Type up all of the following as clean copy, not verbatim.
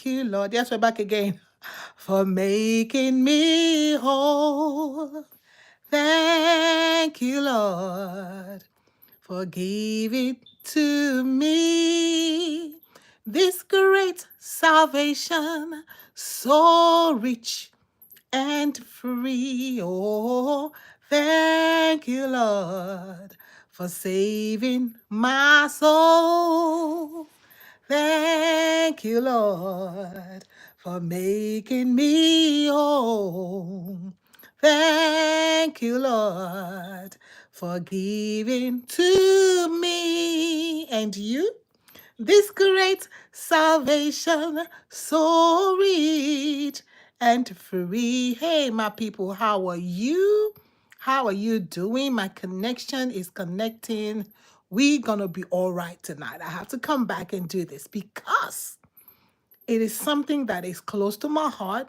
Thank you, Lord. Yes, we're back again. For making me whole. Thank you, Lord, for giving to me this great salvation, so rich and free. Oh, thank you, Lord, for saving my soul. Thank you, Lord, for making me whole. Thank you, Lord, for giving to me and you this great salvation, so rich and free. Hey, my people, how are you? How are you doing? My connection is connecting. We're going to be all right tonight. I have to come back and do this because it is something that is close to my heart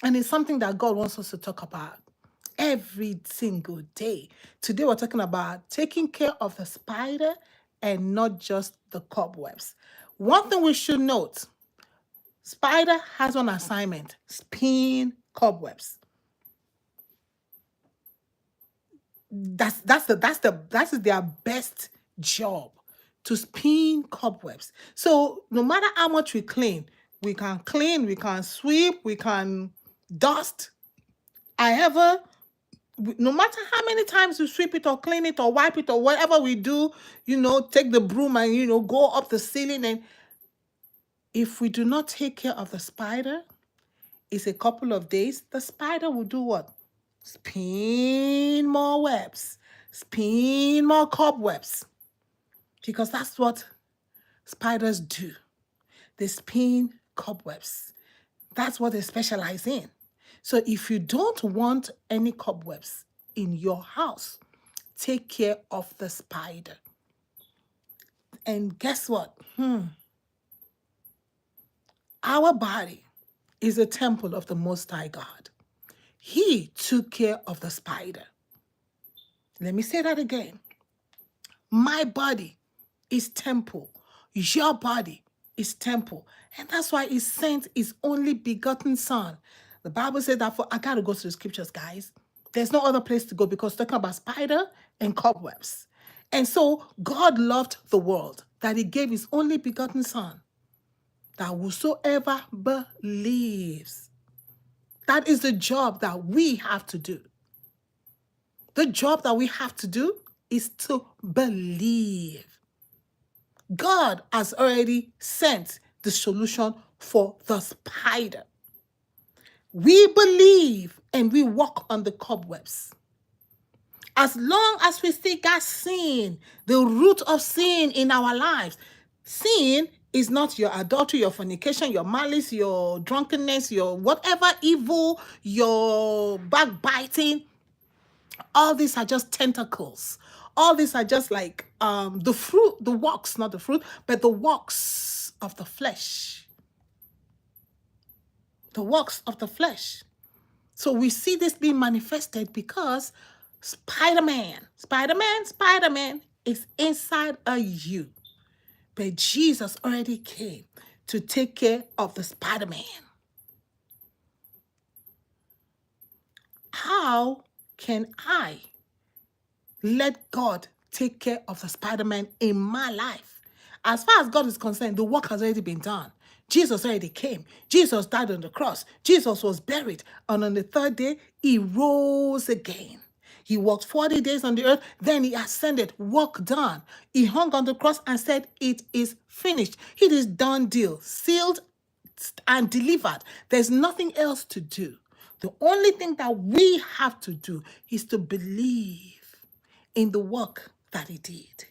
and it's something that God wants us to talk about every single day. Today, we're talking about taking care of the spider and not just the cobwebs. One thing we should note, spider has one assignment: spin cobwebs. That's their best job, to spin cobwebs. So no matter how much we clean, we can sweep, we can dust. However, no matter how many times we sweep it or clean it or wipe it or whatever we do, take the broom and, go up the ceiling. And if we do not take care of the spider, it's a couple of days, the spider will do what? Spin more webs, spin more cobwebs, because that's what spiders do. They spin cobwebs. That's what they specialize in. So if you don't want any cobwebs in your house, take care of the spider. And guess what? Our body is a temple of the Most High God. He took care of the spider. Let me say that again. My body is temple. Your body is temple. And that's why he sent his only begotten son. The Bible said that I got to go to the scriptures, guys. There's no other place to go because talking about spider and cobwebs. And so God loved the world that he gave his only begotten son, that whosoever believes. That is the job that we have to do. The job that we have to do is to believe. God has already sent the solution for the spider. We believe and we walk on the cobwebs. As long as we still got sin, the root of sin in our lives, sin is not your adultery, your fornication, your malice, your drunkenness, your whatever evil, your backbiting. All these are just tentacles. All these are just like the fruit, the works, not the fruit, but the works of the flesh. The works of the flesh. So we see this being manifested because Spider-Man is inside of you. But Jesus already came to take care of the Spider-Man. How can I let God take care of the Spider-Man in my life? As far as God is concerned, the work has already been done. Jesus already came. Jesus died on the cross. Jesus was buried. And on the third day, he rose again. He walked 40 days on the earth. Then he ascended. Work done. He hung on the cross and said, it is finished. It is done deal. Sealed and delivered. There's nothing else to do. The only thing that we have to do is to believe in the work that he did.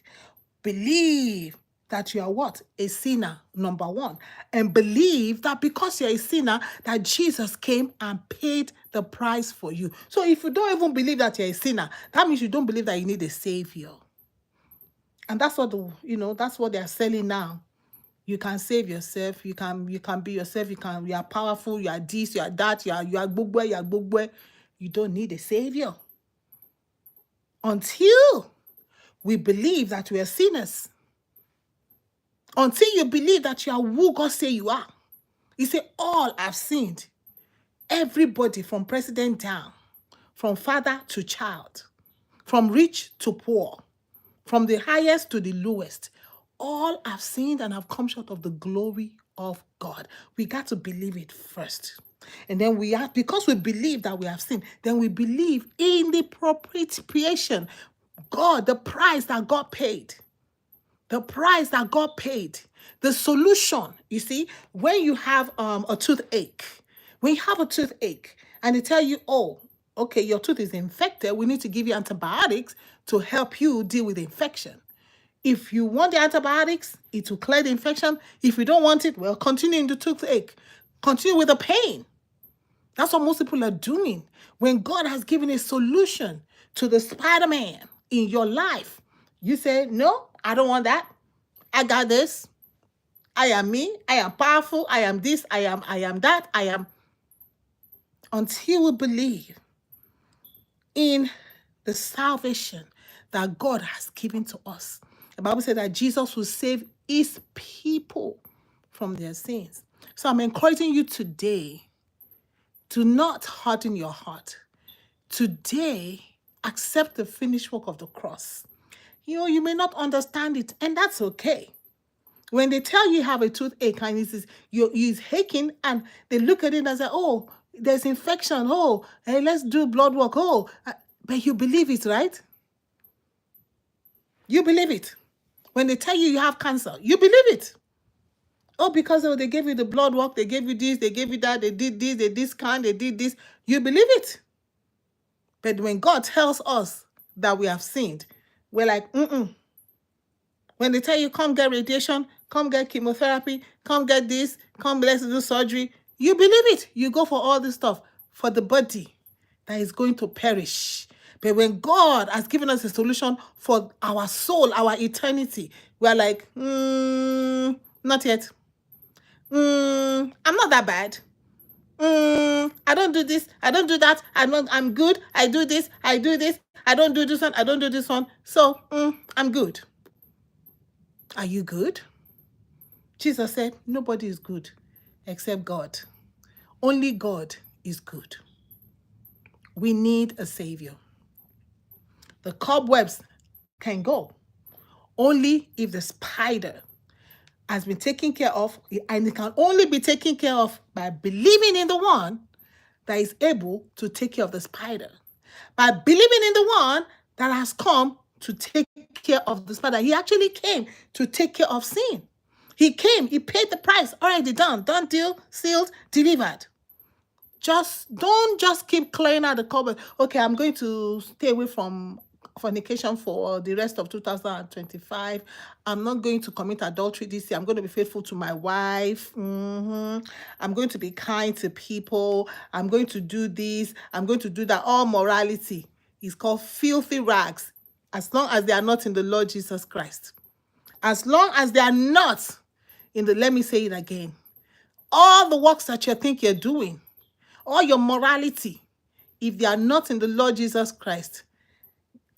Believe that you are what? A sinner, number one. And believe that because you're a sinner, that Jesus came and paid the price for you. So if you don't even believe that you're a sinner, that means you don't believe that you need a savior. And that's what that's what they're selling now. You can save yourself. You can be yourself. You are powerful. You are this. You are that. You are gbogbo. You are gbogbo. You don't need a savior until we believe that we are sinners. Until you believe that you are who God say you are. He said, all have sinned. Everybody from president down, from father to child, from rich to poor, from the highest to the lowest, all have sinned and have come short of the glory of God. We got to believe it first. And then we have, because we believe that we have sinned, then we believe in the propitiation. God, the price that God paid. The price that God paid. The solution, you see, when you have a toothache, when you have a toothache and they tell you, oh, okay, your tooth is infected, we need to give you antibiotics to help you deal with the infection. If you want the antibiotics, it will clear the infection. If you don't want it, well, continue in the toothache. Continue with the pain. That's what most people are doing. When God has given a solution to the Spider-Man in your life, you say, no, I don't want that. I got this. I am me. I am powerful. I am this. I am that. I am. Until we believe in the salvation that God has given to us. The Bible said that Jesus will save his people from their sins. So I'm encouraging you today, do not harden your heart. Today, accept the finished work of the cross. You may not understand it, and that's okay. When they tell you have a toothache and it's aching, and they look at it and say, oh, there's infection. Oh, hey, let's do blood work. Oh, but you believe it, right? You believe it. When they tell you have cancer, you believe it. Oh, because they gave you the blood work, they gave you this, they gave you that, they did this, they did this kind, they did this. You believe it. But when God tells us that we have sinned, we're like, When they tell you, come get radiation, come get chemotherapy, come get this, come let's do surgery, you believe it. You go for all this stuff for the body that is going to perish. But when God has given us a solution for our soul, our eternity, we're like, not yet. I'm not that bad. I don't do this, I don't do that, I'm good, I do this, I don't do this one, I don't do this one. So, I'm good. Are you good? Jesus said, nobody is good except God. Only God is good. We need a savior. The cobwebs can go only if the spider has been taken care of, and it can only be taken care of by believing in the one that is able to take care of the spider. By believing in the one that has come to take care of the spider. He actually came to take care of sin. He came, he paid the price, already done deal, sealed, delivered. Don't just keep clearing out the cupboard. Okay, I'm going to stay away from fornication for the rest of 2025. I'm not going to commit adultery this year. I'm going to be faithful to my wife. I'm going to be kind to people. I'm going to do this. I'm going to do that. All morality is called filthy rags, as long as they are not in the Lord Jesus Christ. As long as they are not in the, let me say it again, all the works that you think you're doing, all your morality, if they are not in the Lord Jesus Christ,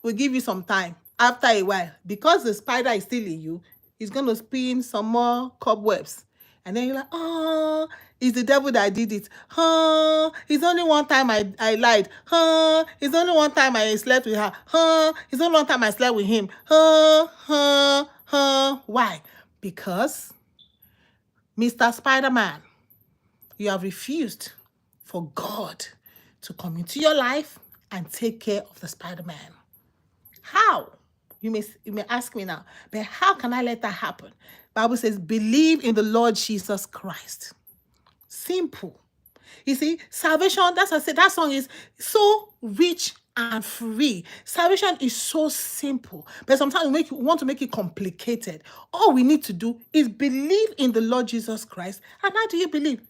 we'll give you some time. After a while, because the spider is still in you, it's going to spin some more cobwebs. And then you're like, oh, it's the devil that did it. It's only one time I lied. It's only one time I slept with her. It's only one time I slept with him. Why? Because, Mr. Spider-Man, you have refused for God to come into your life and take care of the Spider-Man. How? You may ask me now, but how can I let that happen? Bible says, believe in the Lord Jesus Christ. Simple. You see, salvation, that's what I said, that song is so rich and free. Salvation is so simple, but sometimes we want to make it complicated. All we need to do is believe in the Lord Jesus Christ. And how do you believe?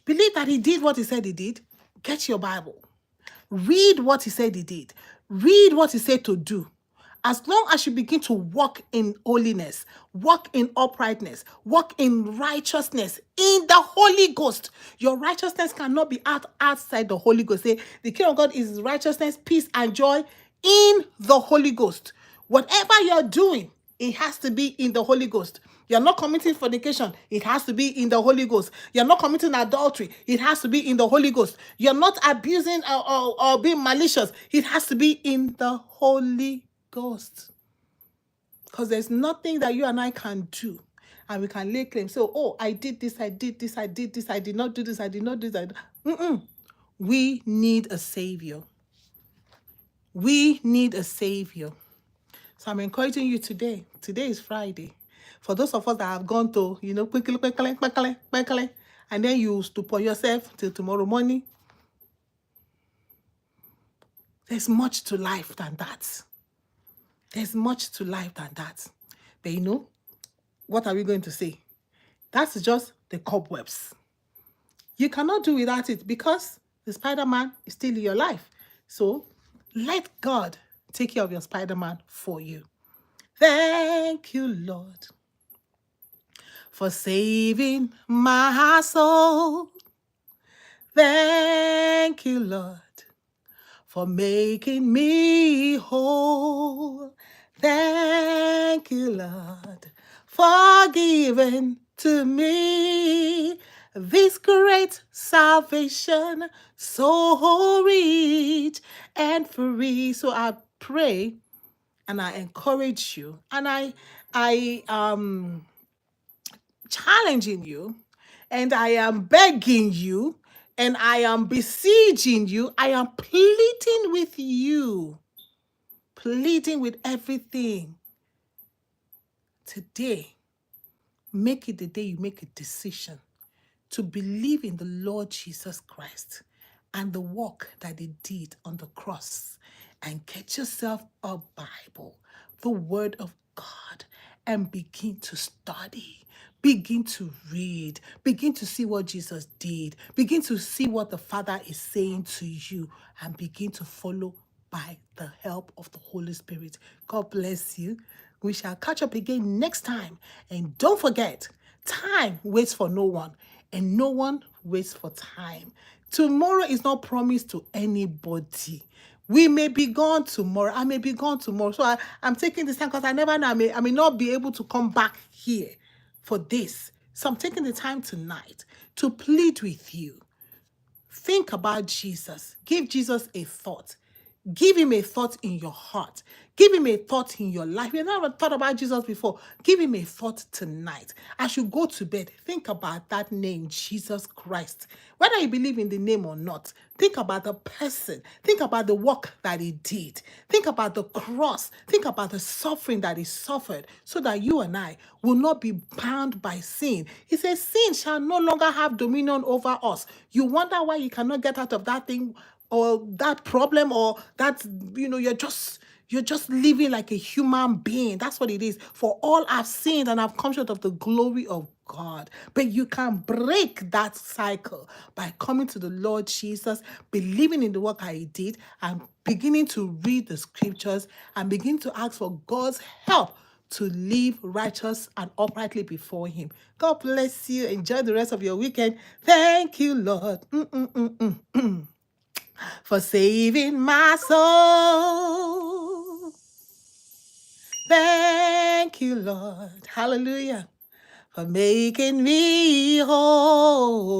Believe that he did what he said he did. Get your Bible. Read what he said he did. Read what he said to do. As long as you begin to walk in holiness, walk in uprightness, walk in righteousness, in the Holy Ghost, your righteousness cannot be outside the Holy Ghost. Say, the kingdom of God is righteousness, peace, and joy in the Holy Ghost. Whatever you're doing, it has to be in the Holy Ghost. You're not committing fornication. It has to be in the Holy Ghost. You're not committing adultery. It has to be in the Holy Ghost. You're not abusing or being malicious. It has to be in the Holy Ghost. Because there's nothing that you and I can do. And we can lay claim. So, oh, I did this, I did this, I did this, I did not do this, I did not do that. We need a Savior. We need a Savior. So I'm encouraging you today. Today is Friday. For those of us that have gone to, quickly, and then you stupor yourself till tomorrow morning. There's much to life than that. There's much to life than that. But what are we going to say? That's just the cobwebs. You cannot do without it because the Spider-Man is still in your life. So let God take care of your Spider-Man for you. Thank you, Lord, for saving my soul. Thank you, Lord, for making me whole. Thank you, Lord, for giving to me this great salvation, so rich and free. So I pray and I encourage you, and I challenging you, and I am begging you, and I am beseeching you, I am pleading with you, pleading with everything. Today, make it the day you make a decision to believe in the Lord Jesus Christ and the work that he did on the cross, and get yourself a Bible, the Word of God, and begin to study. Begin to read. Begin to see what Jesus did. Begin to see what the Father is saying to you, and begin to follow by the help of the Holy Spirit. God bless you. We shall catch up again next time. And don't forget, time waits for no one, and no one waits for time. Tomorrow is not promised to anybody. We may be gone tomorrow. I may be gone tomorrow. So I'm taking this time because I never know. I may not be able to come back here for this. So I'm taking the time tonight to plead with you. Think about Jesus. Give Jesus a thought. Give him a thought in your heart. Give him a thought in your life. You've never thought about Jesus before. Give him a thought tonight. As you go to bed, think about that name, Jesus Christ. Whether you believe in the name or not, think about the person. Think about the work that he did. Think about the cross. Think about the suffering that he suffered, so that you and I will not be bound by sin. He says, sin shall no longer have dominion over us. You wonder why you cannot get out of that thing, or that problem, or that you're just living like a human being. That's what it is. For all I've sinned and I've come short of the glory of God. But you can break that cycle by coming to the Lord Jesus, believing in the work I did, and beginning to read the scriptures, and begin to ask for God's help to live righteous and uprightly before him. God bless you. Enjoy the rest of your weekend. Thank you, Lord. For saving my soul. Thank you, Lord. Hallelujah. For making me whole.